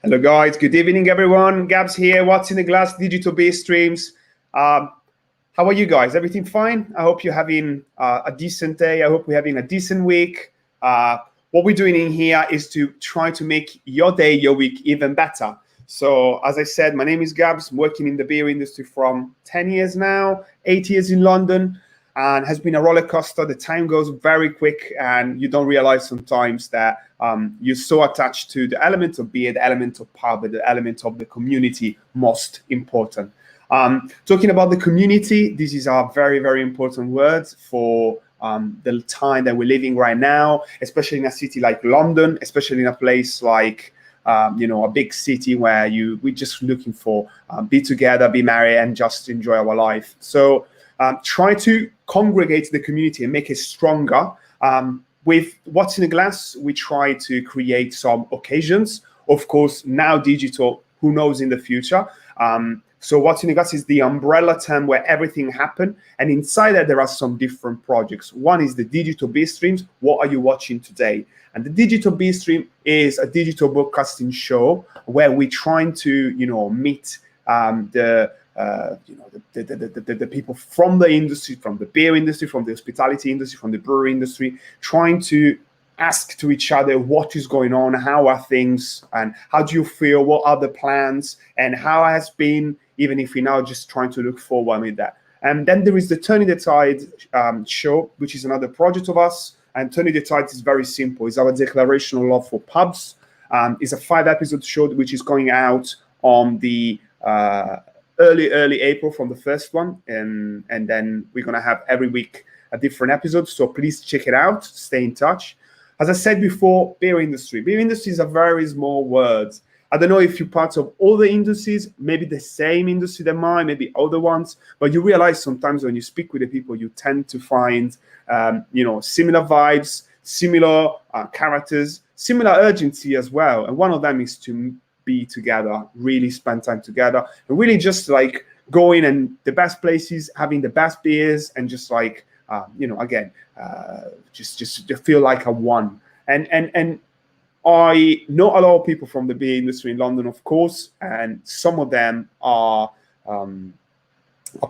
Hello guys, good evening everyone. Gabs here, What's in the Glass Digital Beer Streams. How are you guys? Everything fine? I hope you're having a decent day. I hope we're having a decent week. What we're doing in here is to try to make your day, your week even better. So as I said, my name is Gabs. I'm working in the beer industry from 10 years now, 8 years in London, and has been a roller coaster. The time goes very quick and you don't realize sometimes that you're so attached to the element of beer, the element of pub, the element of the community, most important. Talking about the community, this is a very, very important word for the time that we're living right now, especially in a city like London, especially in a place like a big city where we're just looking for be together, be merry, and just enjoy our life. So try to congregate the community and make it stronger. With What's in the Glass, we try to create some occasions. Of course, now digital, who knows in the future. So What's in the Glass is the umbrella term where everything happened. And inside that, there are some different projects. One is the digital beer streams. What are you watching today? And the digital beer stream is a digital broadcasting show where we're trying to, meet the people from the industry, from the beer industry, from the hospitality industry, from the brewery industry, trying to ask to each other what is going on, how are things, and how do you feel, what are the plans, and how has been, even if we're now just trying to look forward with that. And then there is the Turning the Tide show, which is another project of us. And Turning the Tide is very simple. It's our declaration of love for pubs. It's a 5-episode show which is going out on the early April from the first one, and then we're gonna have every week a different episode. So please check it out. Stay in touch. As I said before, beer industry. Beer industry is a very small word. I don't know if you're part of all the industries, maybe the same industry than mine, maybe other ones, but you realize sometimes when you speak with the people, you tend to find similar vibes, similar characters, similar urgency as well. And one of them is to be together, really spend time together, and really just like going in the best places, having the best beers, and just like just to feel like a one. And I know a lot of people from the beer industry in London, of course, and some of them are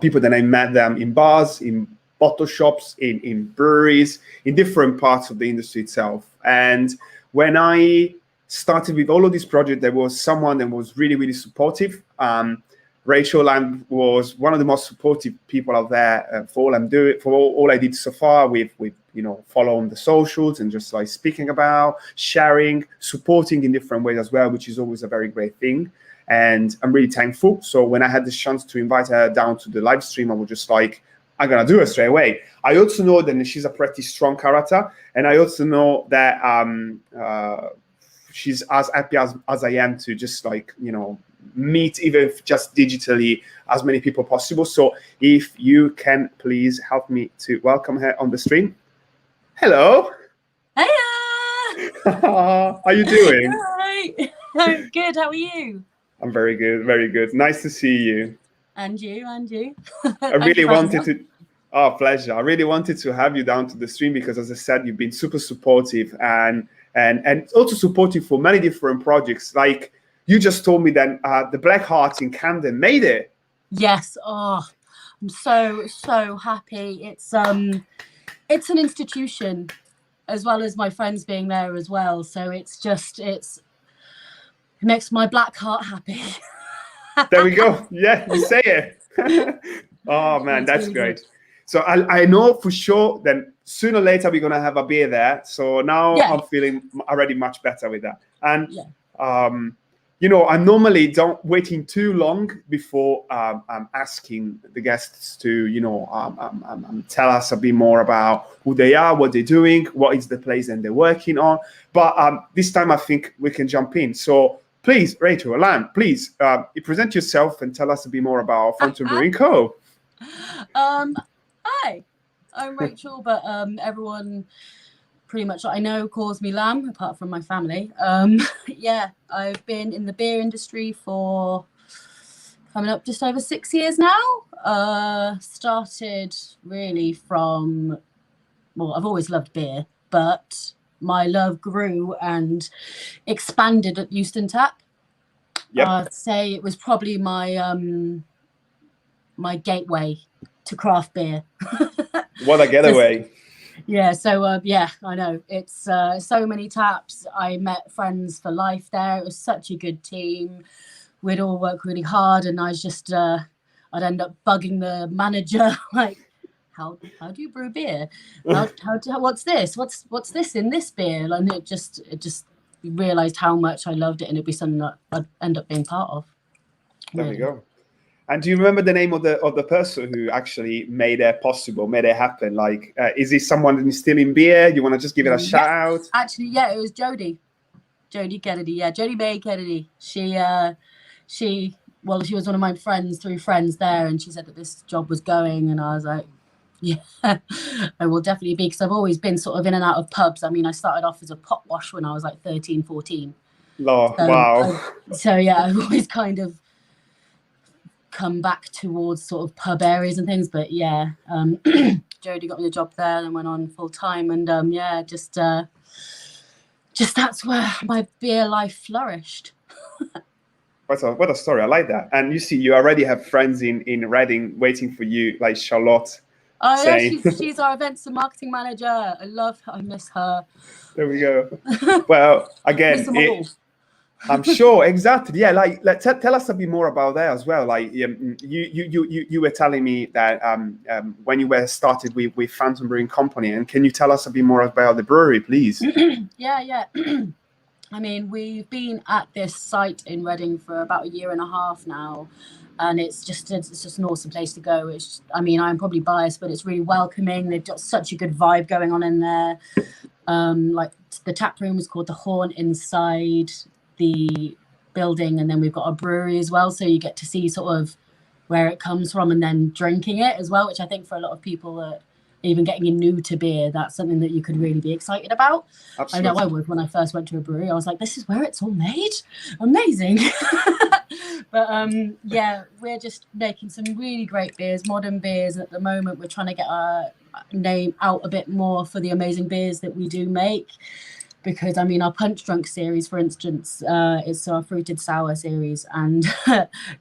people that I met them in bars, in bottle shops, in breweries, in different parts of the industry itself. And when I started with all of this project, there was someone that was really, really supportive. Rachel was one of the most supportive people out there for all I'm doing, for all I did so far with following the socials and just like speaking about, sharing, supporting in different ways as well, which is always a very great thing. And I'm really thankful. So when I had the chance to invite her down to the live stream, I was just like, I'm going to do it straight away. I also know that she's a pretty strong character. And I also know that she's as happy as I am to just meet, even if just digitally, as many people possible. So if you can please help me to welcome her on the stream. Hello. Hiya. How are you doing? Hi. I'm good. How are you? I'm very good, very good. Nice to see you. And you. I really wanted to. Oh, pleasure. I really wanted to have you down to the stream because, as I said, you've been super supportive and also supportive for many different projects. Like you just told me that the Black Heart in Camden made it. Yes. Oh, I'm so happy. It's an institution, as well as my friends being there as well. So it makes my black heart happy. There we go. Yeah, you say it. Oh man, that's really great. Good. So I know for sure that sooner or later we're gonna have a beer there. So now I'm feeling already much better with that. And I normally don't waiting too long before I'm asking the guests to tell us a bit more about who they are, what they're doing, what is the place that they're working on. But this time I think we can jump in. So please, Rachel, Alan, please present yourself and tell us a bit more about Phantom Brewing Co. Hi, I'm Rachel, but everyone pretty much I know calls me Lamb, apart from my family. I've been in the beer industry for coming up just over 6 years now. Started really from, I've always loved beer, but my love grew and expanded at Euston Tap. Yep. I'd say it was probably my my gateway to craft beer. What a getaway. Yeah, so yeah, I know it's so many taps. I met friends for life there. It was such a good team. We'd all work really hard, and I was just I'd end up bugging the manager like, how do you brew beer? What's this? What's this in this beer? And it just realized how much I loved it, and it'd be something that I'd end up being part of. There we go. And do you remember the name of the person who actually made it possible, made it happen? Like, is he someone who's still in beer? You want to just give it a shout out? Actually, yeah, it was Jodie Kennedy. Yeah, Jodie May Kennedy. She was one of my friends through friends there, and she said that this job was going, and I was like, yeah, I will definitely be, because I've always been sort of in and out of pubs. I mean, I started off as a pot wash when I was like 13, 14. Oh, so, wow. So yeah, I've always kind of come back towards sort of pub areas and things, but yeah, Jodie got me the job there and went on full time, and yeah, just that's where my beer life flourished. What a story. I like that. And you see, you already have friends in Reading waiting for you, like Charlotte. Oh saying... yeah, she's our events and marketing manager. I love her. I miss her. There we go. Well, again, I'm sure, exactly. Yeah, like tell us a bit more about that as well. Like you were telling me that when you were started with Phantom Brewing Company, and can you tell us a bit more about the brewery, please? Yeah. I mean, we've been at this site in Reading for about 1.5 years now, and it's just an awesome place to go. I mean, I'm probably biased, but it's really welcoming. They've got such a good vibe going on in there. Like the tap room is called the Horn inside the building, and then we've got a brewery as well, so you get to see sort of where it comes from and then drinking it as well, which I think for a lot of people that even getting you new to beer, that's something that you could really be excited about. Absolutely. I know I would when I first went to a brewery. I was like, this is where it's all made? Amazing. But yeah, we're just making some really great beers, modern beers. At the moment, we're trying to get our name out a bit more for the amazing beers that we do make. Because, I mean, our Punch Drunk series, for instance, is our fruited sour series. And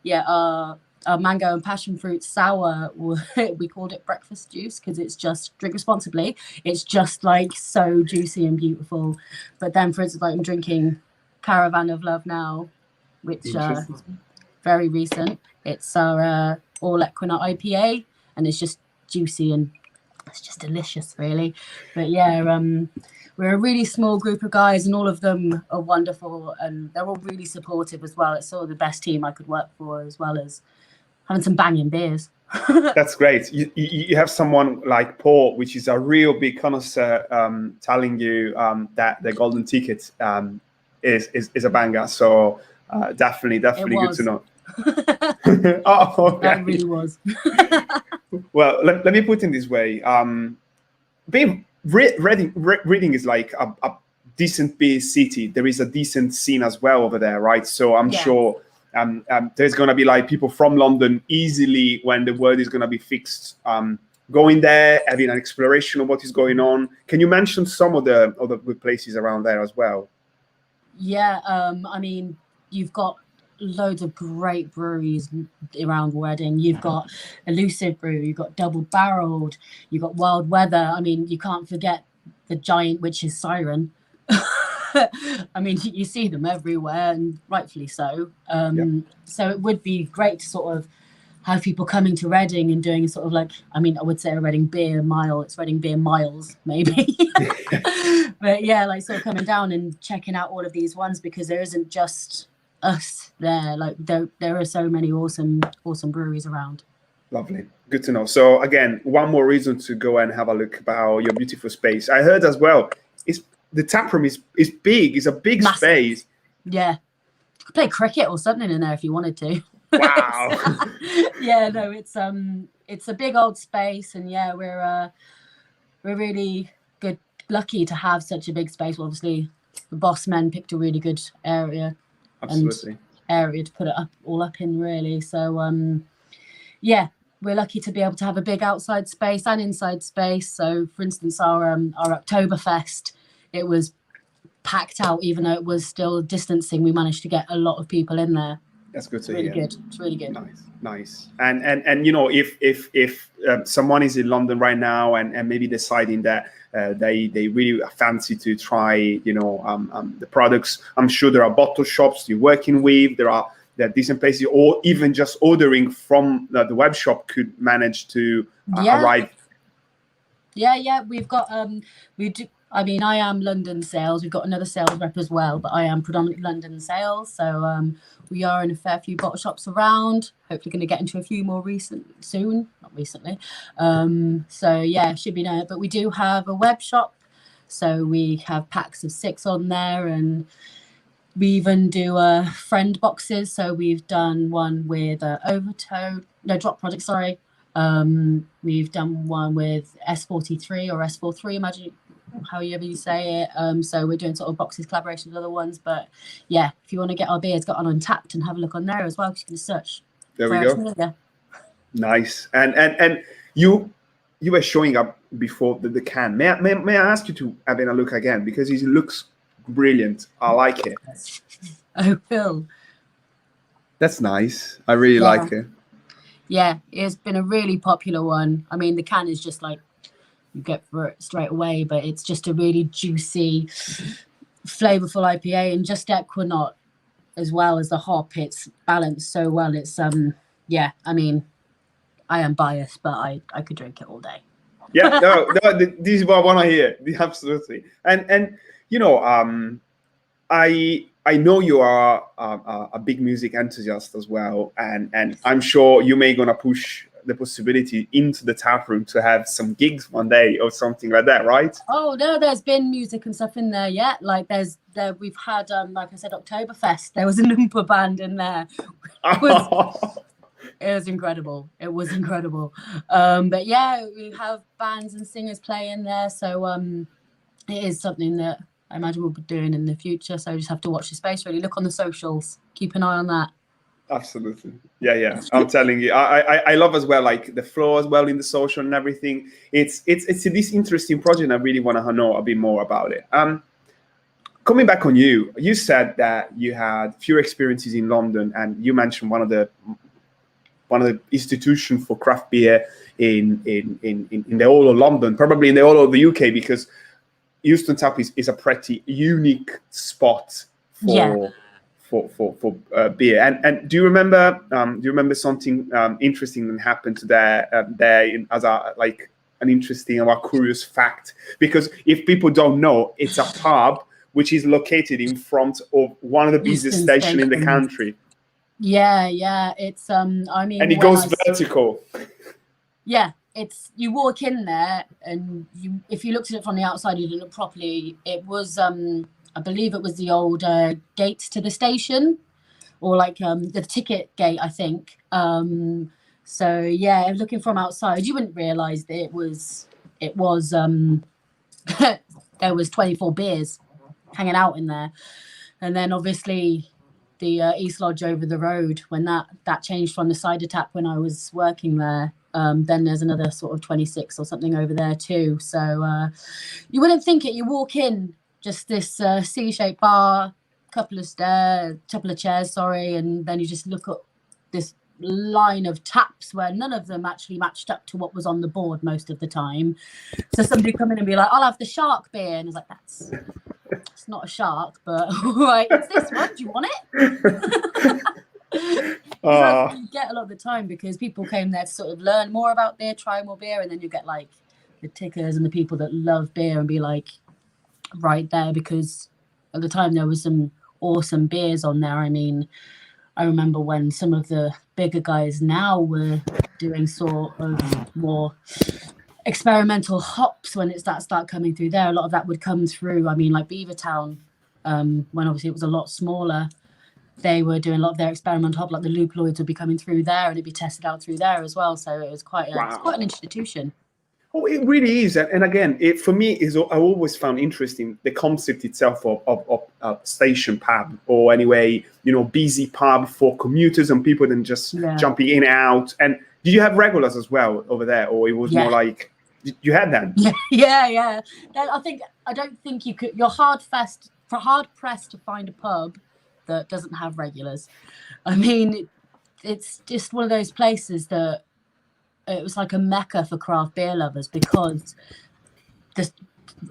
yeah, our mango and passion fruit sour, we called it breakfast juice because it's just, drink responsibly, it's just like so juicy and beautiful. But then, for instance, like I'm drinking Caravan of Love now, which is very recent. It's our all Equinox IPA, and it's just juicy and it's just delicious, really. But yeah, we're a really small group of guys, and all of them are wonderful, and they're all really supportive as well. It's sort of the best team I could work for, as well as having some banging beers. That's great. You have someone like Paul, which is a real big connoisseur, telling you that the golden ticket is a banger. So definitely good to know. Oh, okay. That really was. Well, let me put it in this way. Reading is like a decent beer city. There is a decent scene as well over there, right? So I'm sure there's going to be like people from London easily, when the word is going to be fixed, going there, having an exploration of what is going on. Can you mention some of the other good places around there as well? Yeah, I mean, you've got loads of great breweries around Reading. You've got Elusive Brew, you've got Double Barreled, you've got Wild Weather. I mean, you can't forget the giant witch's siren. I mean, you see them everywhere, and rightfully so. So it would be great to sort of have people coming to Reading and doing sort of like, I mean, I would say a Reading beer mile. It's Reading beer miles, maybe. But yeah, like sort of coming down and checking out all of these ones, because there isn't just us there. Like there are so many awesome breweries around. Lovely, good to know. So again, one more reason to go and have a look about your beautiful space. I heard as well, the tap room is big. It's a big Massive space. Yeah, you could play cricket or something in there if you wanted to. Wow. Yeah, no, it's a big old space, and yeah, we're really lucky to have such a big space. Well, obviously, the boss men picked a really good area. Absolutely. Area to put it all up in, really. So yeah, we're lucky to be able to have a big outside space and inside space. So for instance, our Oktoberfest, it was packed out, even though it was still distancing. We managed to get a lot of people in there. That's good to Really hear. good. It's really good. Nice. And you know, if someone is in London right now and maybe deciding that they really fancy to try, you know, the products, I'm sure there are bottle shops you're working with. There are decent places, or even just ordering from the web shop could manage to arrive. Yeah. We've got we do. I mean, I am London sales. We've got another sales rep as well, but I am predominantly London sales. So we are in a fair few bottle shops around. Hopefully going to get into a few more soon. Not recently. So yeah, should be there. But we do have a web shop. So we have packs of 6 on there, and we even do friend boxes. So we've done one with drop product, sorry. We've done one with S43 or S43, imagine however you say it. So we're doing sort of boxes collaboration with other ones, but yeah, if you want to get our beers, got on Untapped and have a look on there as well, you can search. There we go. Nice. And you were showing up before the can. May I ask you to have a look again, because it looks brilliant. I like it. Oh, Phil. That's nice. I really like it. Yeah, it's been a really popular one. I mean, the can is just like, you get for it straight away, but it's just a really juicy, flavorful IPA, and just Equinaut as well as the hop. It's balanced so well. It's yeah. I mean, I am biased, but I could drink it all day. Yeah, no, this is what I want to hear. Absolutely, and you know, I know you are a big music enthusiast as well, and I'm sure you may gonna push the possibility into the tap room to have some gigs one day or something like that, right? Oh no, there's been music and stuff in there yet. Like we've had like I said, Oktoberfest. There was a Noompa band in there. It was incredible. It was incredible. But yeah, we have bands and singers playing there. So it is something that I imagine we'll be doing in the future. So just have to watch the space, really look on the socials, keep an eye on that. Absolutely. Yeah. I'm telling you, I love as well, like the flow as well in the social and everything. It's this interesting project. I really want to know a bit more about it. Coming back on you said that you had few experiences in London, and you mentioned one of the institutions for craft beer in the whole of London, probably in the whole of the UK, because Houston Tap is a pretty unique spot for beer. And do you remember something interesting that happened there as an interesting or a curious fact? Because if people don't know, it's a pub which is located in front of one of the busiest stations in the country. Yeah. It's I mean, and it goes vertical. Yeah, it's you walk in there, and if you looked at it from the outside, you didn't look properly. It was I believe it was the old gates to the station, or like the ticket gate, I think. So yeah, looking from outside, you wouldn't realise that it was there was 24 beers hanging out in there. And then obviously the East Lodge over the road, when that changed from the cider tap when I was working there, then there's another sort of 26 or something over there too. So you wouldn't think it. You walk in, just this C-shaped bar, couple of chairs, and then you just look at this line of taps where none of them actually matched up to what was on the board most of the time. So somebody would come in and be like, "I'll have the shark beer," and it's like, it's not a shark, but right, it's this one. Do you want it? You get a lot of the time, because people came there to sort of learn more about beer, try more beer, and then you get like the tickers and the people that love beer and be like right there, because at the time there was some awesome beers on there. I mean, I remember when some of the bigger guys now were doing sort of more experimental hops when that started coming through there. A lot of that would come through. I mean, like Beavertown, when obviously it was a lot smaller, they were doing a lot of their experimental hop, like the Luploids would be coming through there, and it'd be tested out through there as well. So it was quite an institution. Oh, it really is. And again, for me, I always found interesting the concept itself of station pub, or anyway, busy pub for commuters and people than just jumping in and out. And did you have regulars as well over there, or it was more like you had them? Yeah. I don't think you could. You're hard fast hard pressed to find a pub that doesn't have regulars. I mean, it's just one of those places that it was like a mecca for craft beer lovers, because there's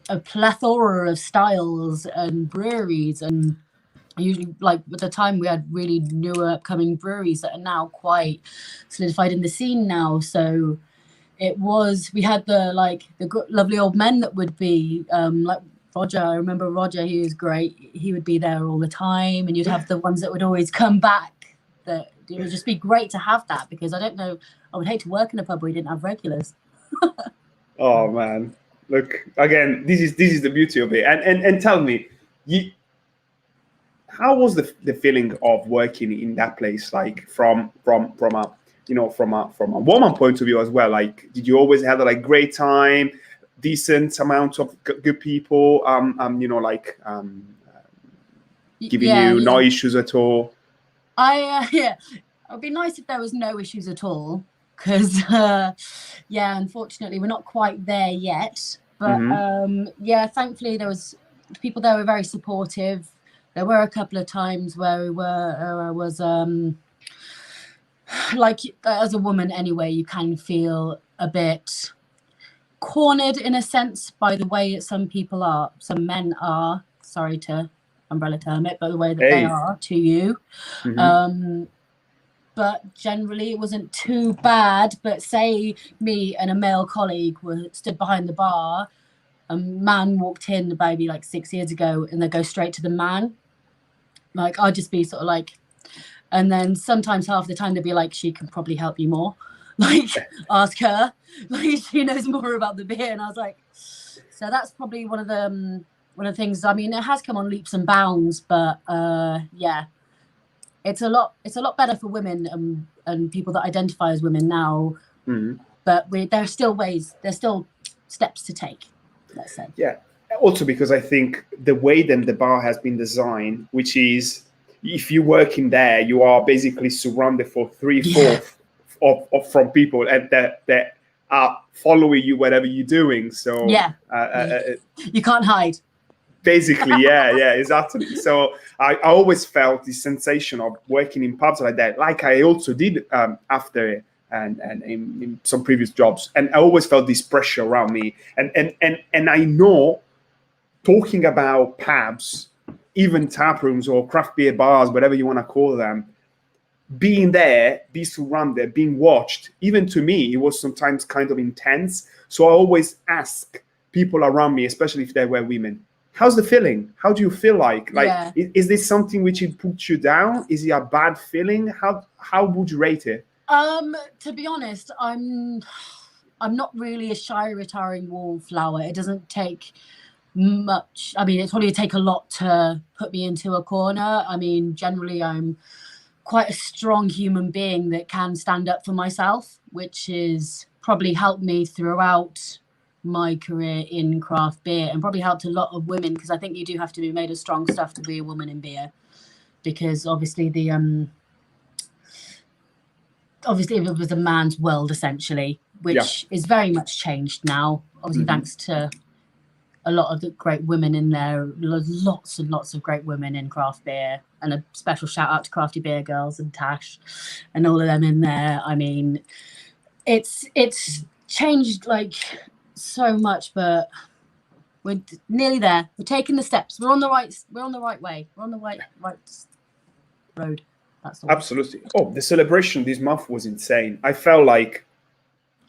a plethora of styles and breweries, and usually, like at the time, we had really newer upcoming breweries that are now quite solidified in the scene now. So we had the lovely old men that would be like Roger. I remember Roger, he was great. He would be there all the time, and you'd have the ones that would always come back. That it would just be great to have that, because I would hate to work in a pub where you didn't have regulars. Oh man, look, again, this is the beauty of it. And tell me, how was the feeling of working in that place, like from a from a woman point of view as well? Like, did you always have a great time, decent amount of good people, giving you no issues at all? It'd be nice if there was no issues at all, because unfortunately we're not quite there yet. But thankfully people there were very supportive. There were a couple of times where I was like, as a woman anyway, you can feel a bit cornered in a sense by the way that some men are, sorry to umbrella term it, but the way that they are to you. But generally it wasn't too bad. But say me and a male colleague stood behind the bar, a man walked in maybe like 6 years ago, and they go straight to the man. Like, I'd just be sort of like, and then sometimes half the time they'd be like, she can probably help you more. Like, ask her. Like, she knows more about the beer. And I was like, so that's probably one of the things. I mean, it has come on leaps and bounds, but it's a lot better for women and people that identify as women now. But there's still steps to take, let's say. Yeah. Also, because I think the way that the bar has been designed, which is, if you work in there, you are basically surrounded for 3/4 from people that are following you whatever you're doing. So you can't hide. Basically, yeah, exactly. So I always felt the sensation of working in pubs like that, like I also did after and in some previous jobs, and I always felt this pressure around me. And I know, talking about pubs, even tap rooms or craft beer bars, whatever you want to call them, being there, be surrounded, being watched, even to me, it was sometimes kind of intense. So I always ask people around me, especially if they were women, how's the feeling? How do you feel like? Is this something which it puts you down? Is it a bad feeling? How would you rate it? To be honest, I'm not really a shy, retiring wallflower. It doesn't take much. I mean, it's probably take a lot to put me into a corner. I mean, generally, I'm quite a strong human being that can stand up for myself, which is probably helped me throughout my career in craft beer, and probably helped a lot of women, because I think you do have to be made of strong stuff to be a woman in beer, because obviously it was a man's world essentially, which is very much changed now, obviously thanks to a lot of the great women in there. Lots and lots of great women in craft beer, and a special shout out to Crafty Beer Girls and Tash and all of them in there. I mean, it's changed like so much, but we're nearly there. We're taking the steps. We're on the right way. We're on the right road. That's all. Absolutely. Oh, the celebration this month was insane. I felt like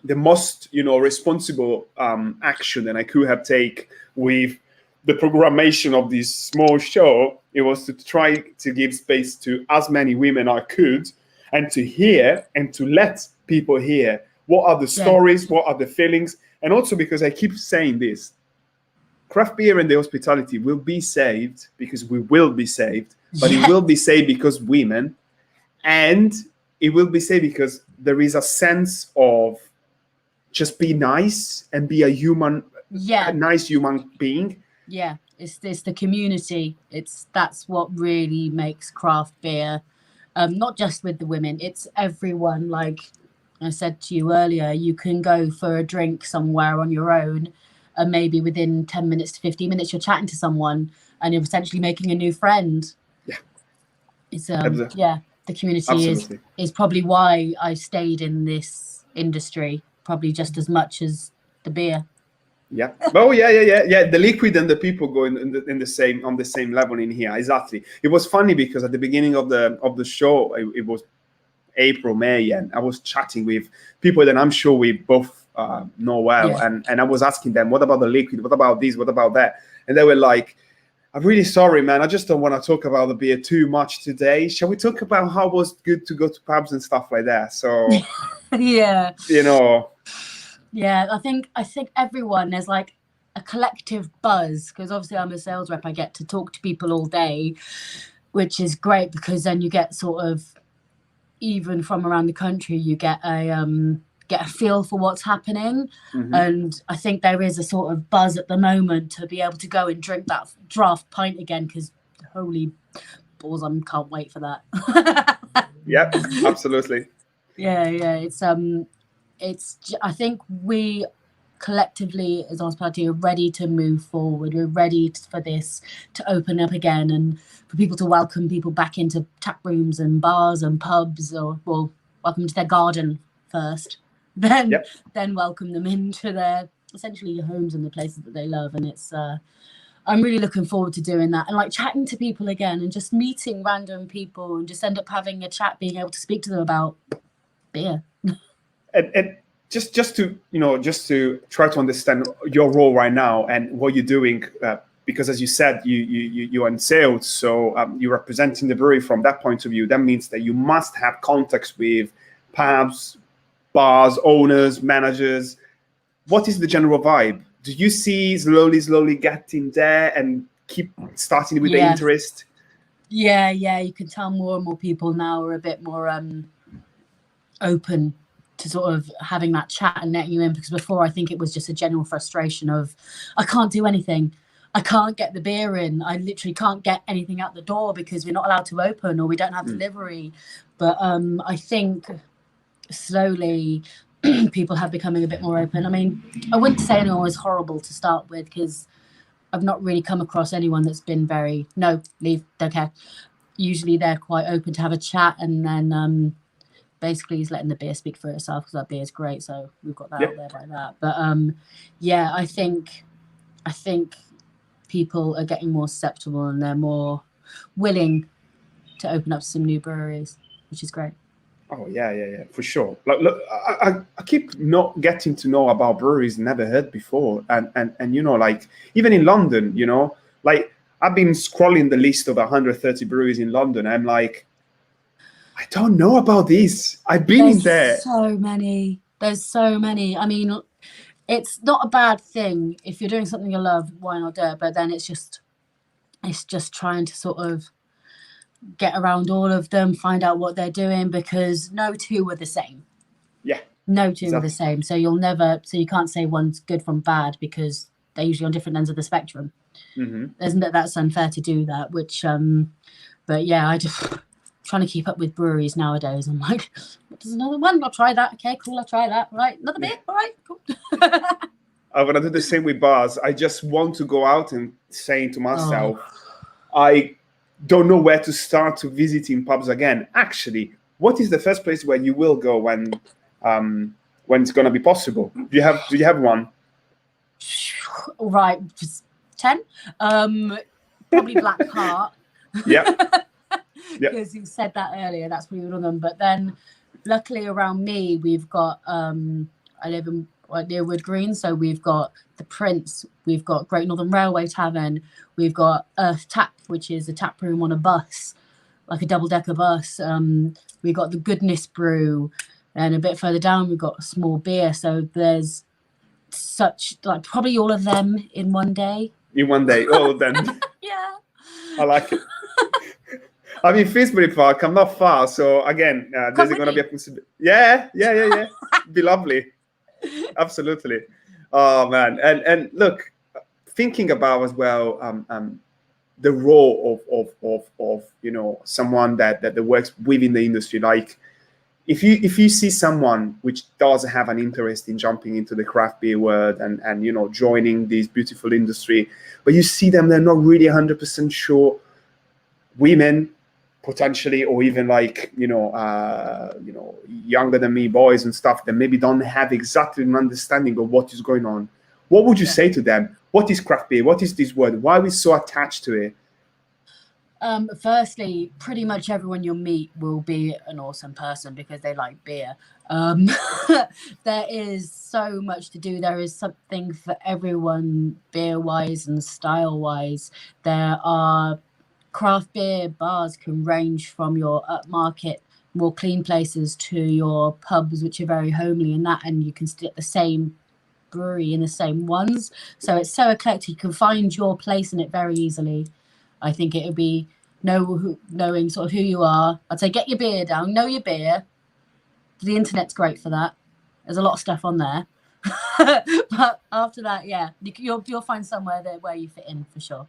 the most, responsible action that I could have taken with the programmation of this small show, it was to try to give space to as many women I could, and to hear and to let people hear what are the stories, what are the feelings. And also, because I keep saying this, craft beer and the hospitality will be saved, because we will be saved, but it will be saved because women, and it will be saved because there is a sense of just be nice and be a nice human being. Yeah, it's the community. That's what really makes craft beer, not just with the women, it's everyone. Like I said to you earlier, you can go for a drink somewhere on your own, and maybe within 10 minutes to 15 minutes you're chatting to someone, and you're essentially making a new friend. Yeah. It's Absolutely. yeah, the community is probably why I stayed in this industry, probably just as much as the beer. Yeah. Oh, yeah. The liquid and the people go in the same on the same level in here. Exactly. It was funny because at the beginning of the show, it was April, May, and I was chatting with people that I'm sure we both know well, and I was asking them, what about the liquid? What about this? What about that? And they were like, I'm really sorry, man. I just don't want to talk about the beer too much today. Shall we talk about how it was good to go to pubs and stuff like that? So, yeah, you know. Yeah, I think everyone, there's like a collective buzz, because obviously I'm a sales rep. I get to talk to people all day, which is great because then you get sort of, even from around the country, you get a feel for what's happening. Mm-hmm. And I think there is a sort of buzz at the moment to be able to go and drink that draft pint again, because holy balls, I can't wait for that. Yeah, absolutely. Yeah, it's I think we collectively as hospitality are ready to move forward. We're ready for this to open up again, and for people to welcome people back into tap rooms and bars and pubs, or well, welcome to their garden first, then welcome them into their essentially homes and the places that they love. And it's I'm really looking forward to doing that, and like chatting to people again and just meeting random people and just end up having a chat, being able to speak to them about beer. And just to try to understand your role right now and what you're doing, because as you said, you're in sales, so you're representing the brewery from that point of view. That means that you must have contacts with pubs, bars, owners, managers. What is the general vibe? Do you see slowly getting there and keep starting with the interest? Yeah, you can tell more and more people now are a bit more open to sort of having that chat and letting you in, because before I think it was just a general frustration of, I can't do anything. I can't get the beer in. I literally can't get anything out the door because we're not allowed to open, or we don't have delivery. But I think slowly people have becoming a bit more open. I mean, I wouldn't say anyone was horrible to start with, because I've not really come across anyone that's been very, no, leave, don't care. Usually they're quite open to have a chat, and then basically he's letting the beer speak for itself, because that beer is great. So we've got that out there by that. But I think people are getting more susceptible and they're more willing to open up some new breweries, which is great. Oh yeah, for sure. Look, I keep not getting to know about breweries never heard before, and like even in London, like I've been scrolling the list of 130 breweries in London. I'm like, I don't know about this. I've been in there. There's so many. I mean, it's not a bad thing if you're doing something you love. Why not do it? But then it's just trying to sort of get around all of them, find out what they're doing, because no two are the same. Yeah. No two are the same. So you can't say one's good from bad, because they're usually on different ends of the spectrum. Mm-hmm. That's unfair to do that, which but yeah, I just trying to keep up with breweries nowadays. I'm like, there's another one, I'll try that. Okay, cool, I'll try that. Right, another beer. All right, cool. I'm gonna do the same with bars. I just want to go out and saying to myself, I don't know where to start to visiting pubs again. Actually, what is the first place where you will go when it's gonna be possible? Do you have one? Right, just 10. Probably Black Heart. Yeah. Because you said that earlier, that's probably one of them. But then luckily around me we've got I live in near Wood Green, so we've got the Prince, we've got Great Northern Railway Tavern, we've got Earth Tap, which is a tap room on a bus, like a double-decker bus. We've got the Goodness Brew, and a bit further down we've got Small Beer. So there's such, like, probably all of them in one day. All of them. Yeah, I like it. I'm in Finsbury Park. I'm not far, so again, there's going to be a possibility. Yeah. Be lovely. Absolutely. Oh man, and look, thinking about as well the role of someone that works within the industry. Like, if you see someone which does have an interest in jumping into the craft beer world and joining this beautiful industry, but you see them, they're not really 100% sure, women potentially, or even like younger than me boys and stuff that maybe don't have exactly an understanding of what is going on, what would you say to them? What is craft beer? What is this word? Why are we so attached to it? Firstly, pretty much everyone you'll meet will be an awesome person because they like beer. There is so much to do. There is something for everyone, beer-wise and style-wise. There are craft beer bars can range from your upmarket, more clean places to your pubs, which are very homely and that, and you can still at the same brewery in the same ones. So it's so eclectic. You can find your place in it very easily. I think it would be knowing sort of who you are. I'd say get your beer down, know your beer. The internet's great for that. There's a lot of stuff on there. But after that, yeah, you'll find somewhere there where you fit in for sure.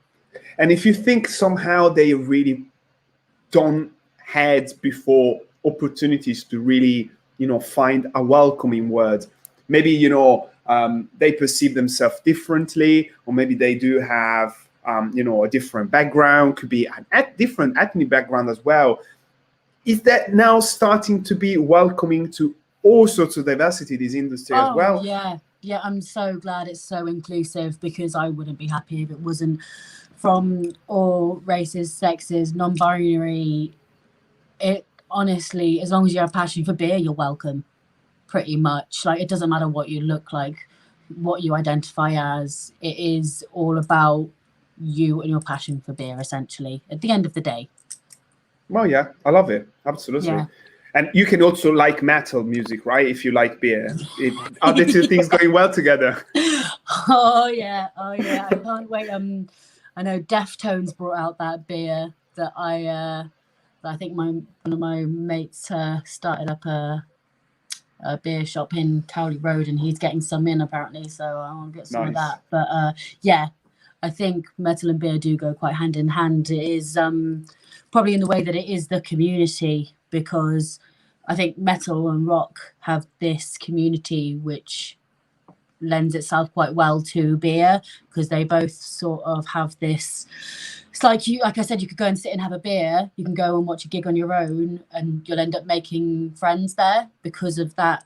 And if you think somehow they really don't had before opportunities to really, find a welcoming word, maybe, they perceive themselves differently, or maybe they do have, a different background, could be a different ethnic background as well. Is that now starting to be welcoming to all sorts of diversity in this industry as well? Yeah, I'm so glad it's so inclusive, because I wouldn't be happy if it wasn't from all races, sexes, non-binary. It honestly, as long as you have passion for beer, you're welcome, pretty much. Like, it doesn't matter what you look like, what you identify as. It is all about you and your passion for beer, essentially, at the end of the day. Well, yeah, I love it. Absolutely. Yeah. And you can also like metal music, right? If you like beer. Are the two things going well together? Oh yeah. I can't wait. I know Deftones brought out that beer that I think one of my mates started up a beer shop in Cowley Road, and he's getting some in apparently, so I'll get some of that. But yeah, I think metal and beer do go quite hand in hand. It is probably in the way that it is the community, because I think metal and rock have this community which lends itself quite well to beer, because they both sort of have this. It's like I said, you could go and sit and have a beer. You can go and watch a gig on your own, and you'll end up making friends there because of that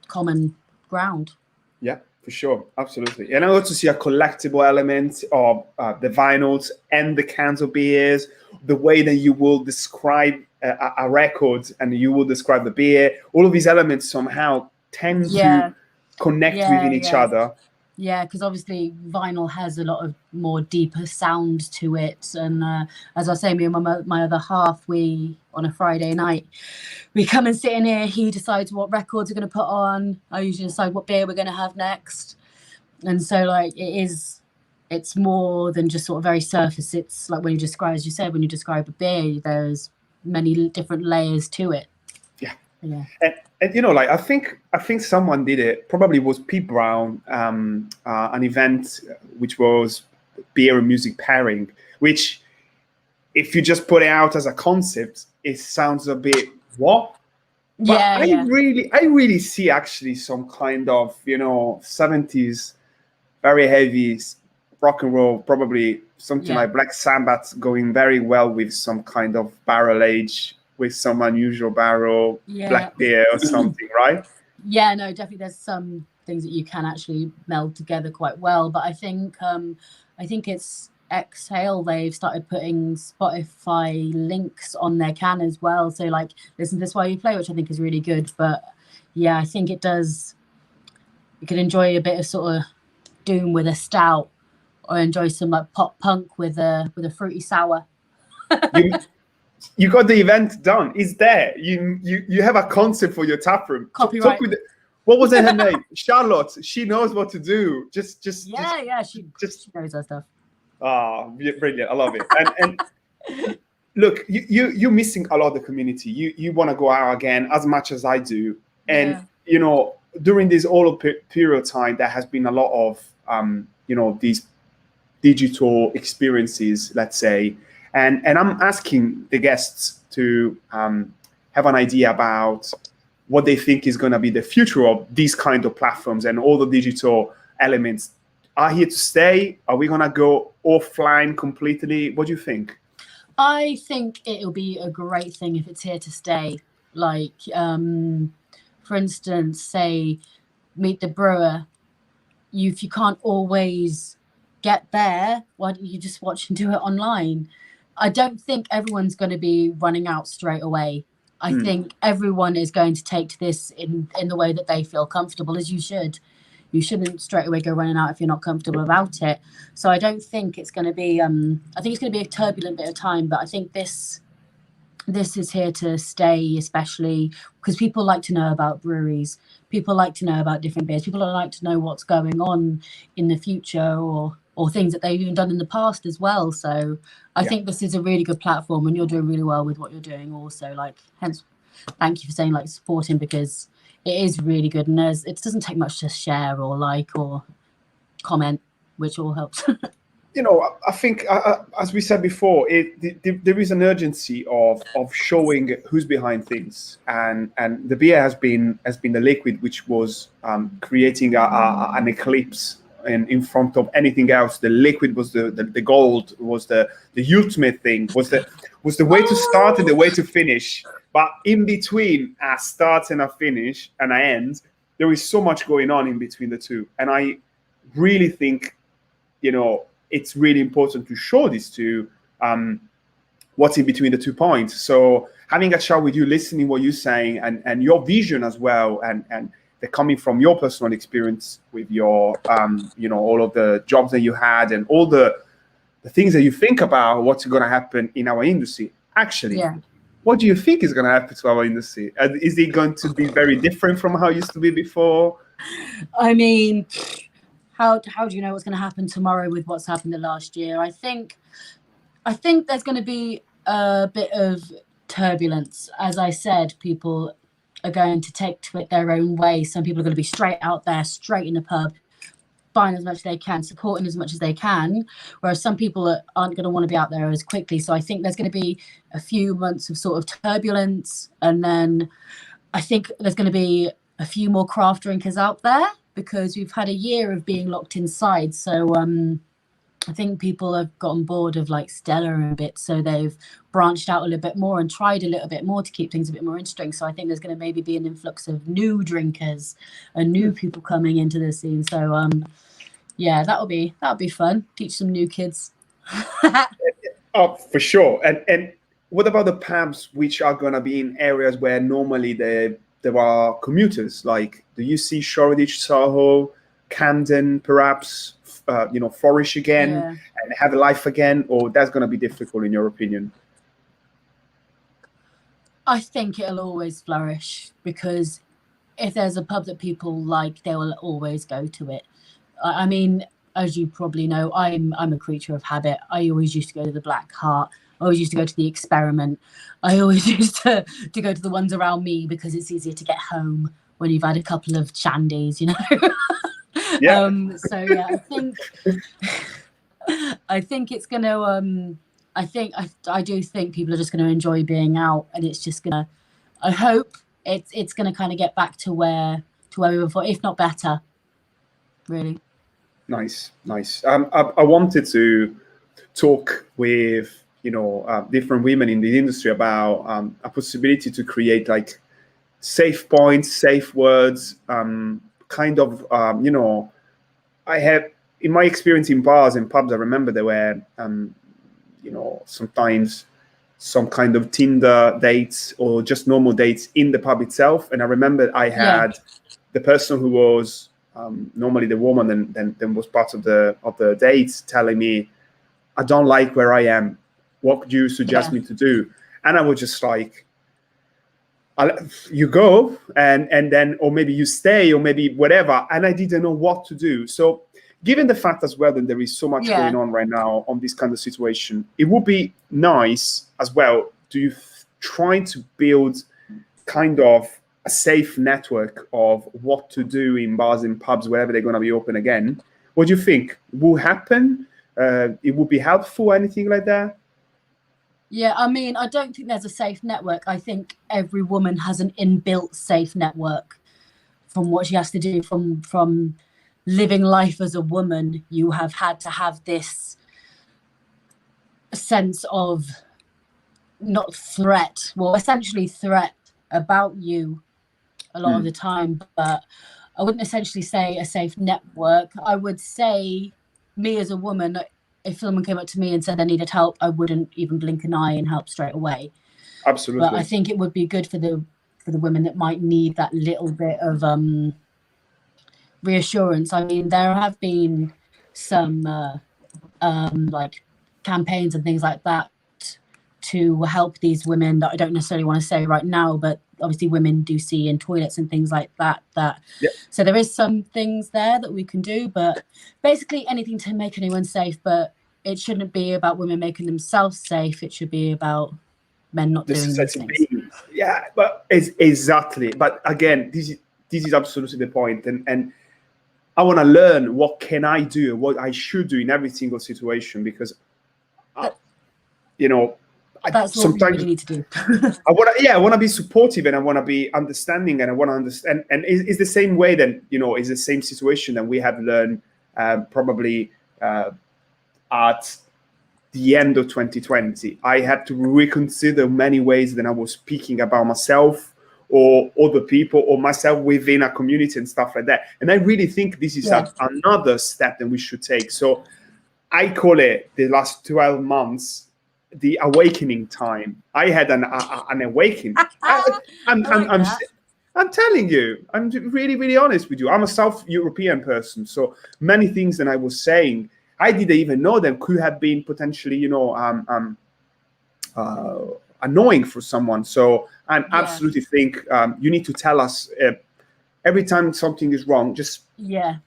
common ground. Yeah, for sure, absolutely. And I also see a collectible element of the vinyls and the cans of beers, the way that you will describe a record and you will describe the beer. All of these elements somehow tend to connect within each other. Yeah, because obviously vinyl has a lot of more deeper sound to it. And as I was saying, me and my other half, on a Friday night, we come and sit in here. He decides what records we're going to put on. I usually decide what beer we're going to have next. And so, like, it's more than just sort of very surface. It's like when you describe, as you said, when you describe a beer, there's many different layers to it. Yeah. And like I think someone did it. Probably was Pete Brown, an event which was beer and music pairing. Which, if you just put it out as a concept, it sounds a bit what? But I really see actually some kind of 70s very heavy rock and roll, probably something like Black Sabbath going very well with some kind of barrel age, with some unusual barrel, black beer or something, right? Yeah, no, definitely. There's some things that you can actually meld together quite well. But I think it's Exhale. They've started putting Spotify links on their can as well. So like, listen to this while you play, which I think is really good. But yeah, I think it does. You can enjoy a bit of sort of doom with a stout, or enjoy some like pop punk with a fruity sour. You got the event done. It's there. You have a concept for your tap room. Copyright. What was her name? Charlotte. She knows what to do. She knows her stuff. Ah, brilliant. I love it. And look, you're missing a lot of the community. You want to go out again as much as I do. And during this all period of time, there has been a lot of these digital experiences, let's say. And I'm asking the guests to have have an idea about what they think is going to be the future of these kind of platforms and all the digital elements are here to stay? Are we going to go offline completely? What do you think? I think it'll be a great thing if it's here to stay. Like, for instance, say, Meet the Brewer. If you can't always get there, why don't you just watch and do it online? I don't think everyone's going to be running out straight away. I think everyone is going to take to this in the way that they feel comfortable, as you should. You shouldn't straight away go running out if you're not comfortable about it. So I don't think it's going to be, I think it's going to be a turbulent bit of time, but I think this is here to stay, especially because people like to know about breweries. People like to know about different beers. People like to know what's going on in the future or things that they've even done in the past as well. So I think this is a really good platform, and you're doing really well with what you're doing also. Like, hence, thank you for saying, like, supporting, because it is really good. And it doesn't take much to share or like or comment, which all helps. You know, I think, as we said before, there is an urgency of showing who's behind things, and the beer has been the liquid which was creating an eclipse in front of anything else. The liquid was the gold, was the ultimate thing, was the way to start and the way to finish. But in between a start and a finish and an end, there is so much going on in between the two, and I really think, you know, it's really important to show this to what's in between the 2 points. So having a chat with you, listening what you're saying, and your vision as well, and they're coming from your personal experience with your, you know, all of the jobs that you had and all the things that you think about what's going to happen in our industry. Actually, what do you think is going to happen to our industry? Is it going to be very different from how it used to be before? I mean, how do you know what's going to happen tomorrow with what's happened the last year? I think there's going to be a bit of turbulence. As I said, people are going to take to it their own way. Some people are going to be straight out there, straight in the pub, buying as much as they can, supporting as much as they can, whereas some people aren't going to want to be out there as quickly. So I think there's going to be a few months of sort of turbulence, and then I think there's going to be a few more craft drinkers out there, because we've had a year of being locked inside. So I think people have gotten bored of like Stella and a bit, so they've branched out a little bit more and tried a little bit more to keep things a bit more interesting. So I think there's going to maybe be an influx of new drinkers and new people coming into the scene. So yeah, that'll be fun. Teach some new kids. Oh, for sure. And what about the pubs which are going to be in areas where normally there are commuters? Like, do you see Shoreditch, Soho, Camden, perhaps, you know, flourish again and have a life again, or that's going to be difficult in your opinion? I think it'll always flourish, because if there's a pub that people like, they will always go to it. I mean, as you probably know, I'm a creature of habit. I always used to go to the Black Heart. I always used to go to the Experiment. I always used to go to the ones around me, because it's easier to get home when you've had a couple of shandies, you know. So yeah, I think it's gonna. I do think people are just going to enjoy being out, and it's just gonna. I hope it's gonna kind of get back to where we were before, if not better. Really. Nice. I wanted to talk with, you know, different women in the industry about a possibility to create like safe points, safe words, kind of, you know, I have, in my experience in bars and pubs, I remember there were, you know, sometimes some kind of Tinder dates or just normal dates in the pub itself. And I remember I had the person who was normally the woman and then was part of the dates telling me, I don't like where I am. What could you suggest me to do? And I was just like, you go and then, or maybe you stay, or maybe whatever. And I didn't know what to do. So given the fact as well that there is so much going on right now on this kind of situation, it would be nice as well to try to build kind of a safe network of what to do in bars and pubs wherever they're going to be open again. What do you think will happen? It would be helpful, anything like that? Yeah, I mean, I don't think there's a safe network. I think every woman has an inbuilt safe network from what she has to do from living life as a woman. You have had to have this sense of not threat, well, essentially threat about you a lot of the time, but I wouldn't essentially say a safe network. I would say, me as a woman, if someone came up to me and said they needed help, I wouldn't even blink an eye and help straight away. Absolutely. But I think it would be good for the women that might need that little bit of reassurance. I mean, there have been some like campaigns and things like that to help these women that I don't necessarily want to say right now, but obviously women do see in toilets and things like that. Yep. So there is some things there that we can do, but basically anything to make anyone safe. But it shouldn't be about women making themselves safe. It should be about men not doing these things. Yeah, but it's exactly. But again, this is absolutely the point, and I want to learn what can I do, what I should do in every single situation, because that's what we really need to do. I want to be supportive, and I want to be understanding, and I want to understand. And it's the same way that it's the same situation that we have learned probably at the end of 2020. I had to reconsider many ways that I was speaking about myself or other people or myself within a community and stuff like that. And I really think this is another step that we should take. So I call it the last 12 months the awakening time. I had an awakening. I'm telling you, I'm really, really honest with you. I'm a South European person, so many things that I was saying, I didn't even know them could have been potentially, annoying for someone. So I absolutely think you need to tell us every time something is wrong. Just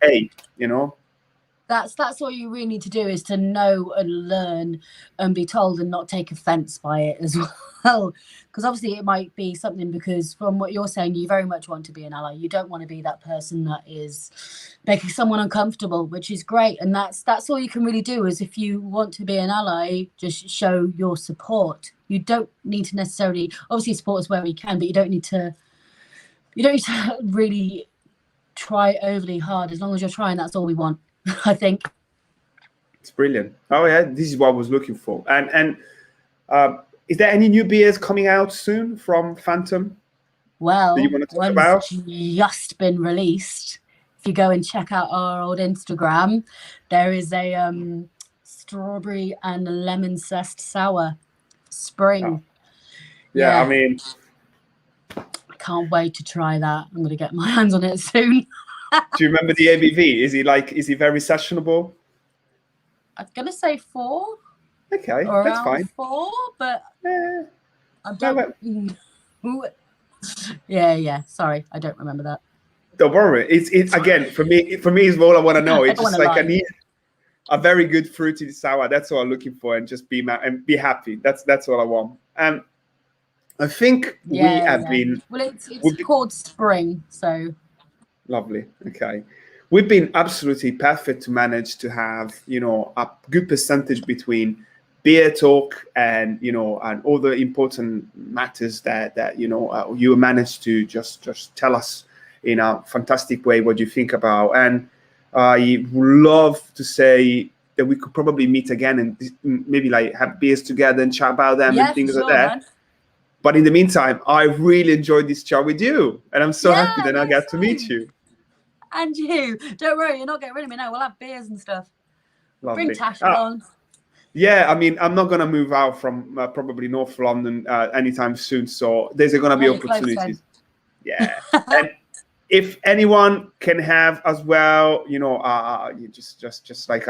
hey, That's all you really need to do, is to know and learn and be told and not take offense by it as well. Because obviously it might be something, because from what you're saying, you very much want to be an ally. You don't want to be that person that is making someone uncomfortable, which is great. And that's all you can really do, is if you want to be an ally, just show your support. You don't need to necessarily, obviously support us where we can, but you don't need to really try overly hard. As long as you're trying, that's all we want. I think it's brilliant. Oh yeah, this is what I was looking for. And is there any new beers coming out soon from Phantom? Well, that you want to talk about? Just been released. If you go and check out our old Instagram, there is a strawberry and lemon zest sour spring. Oh. Yeah, I mean, I can't wait to try that. I'm gonna get my hands on it soon. Do you remember the ABV? Is he very sessionable? I'm gonna say 4. Okay, or that's fine. 4, but I don't. Yeah. Sorry, I don't remember that. Don't worry. It's again for me is all I want to know. It's just like I need a very good fruity sour. That's all I'm looking for, and just be happy. That's all I want. And I think we have been. Well, it's called Spring, so. Lovely. Okay. We've been absolutely perfect to manage to have, a good percentage between beer talk and, and other important matters that you managed to just tell us in a fantastic way what you think about. And I would love to say that we could probably meet again and maybe like have beers together and chat about them and things like that. Man. But in the meantime, I really enjoyed this chat with you, and I'm so happy that I got to meet you. And you. Don't worry, you're not getting rid of me now. We'll have beers and stuff. Lovely. Bring Tash along. Yeah, I mean, I'm not going to move out from probably North London anytime soon, so there's going to be opportunities. Yeah. And if anyone can have as well, you just like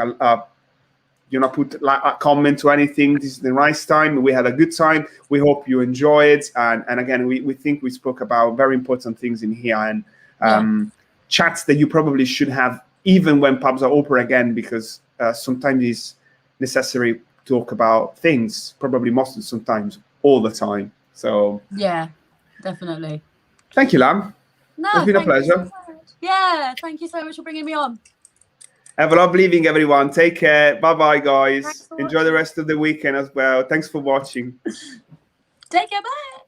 put like a comment or anything. This is the nice time. We had a good time. We hope you enjoy it. And again, we think we spoke about very important things in here, and chats that you probably should have even when pubs are open again, because sometimes it's necessary to talk about things, probably sometimes all the time. So yeah, definitely. Thank you, Lam. No, it's been a pleasure. Yeah, thank you so much for bringing me on. Have a lovely evening, everyone. Take care. Bye-bye, guys. Thanks for Enjoy the watching. rest of the weekend as well. Thanks for watching. Take care, bye.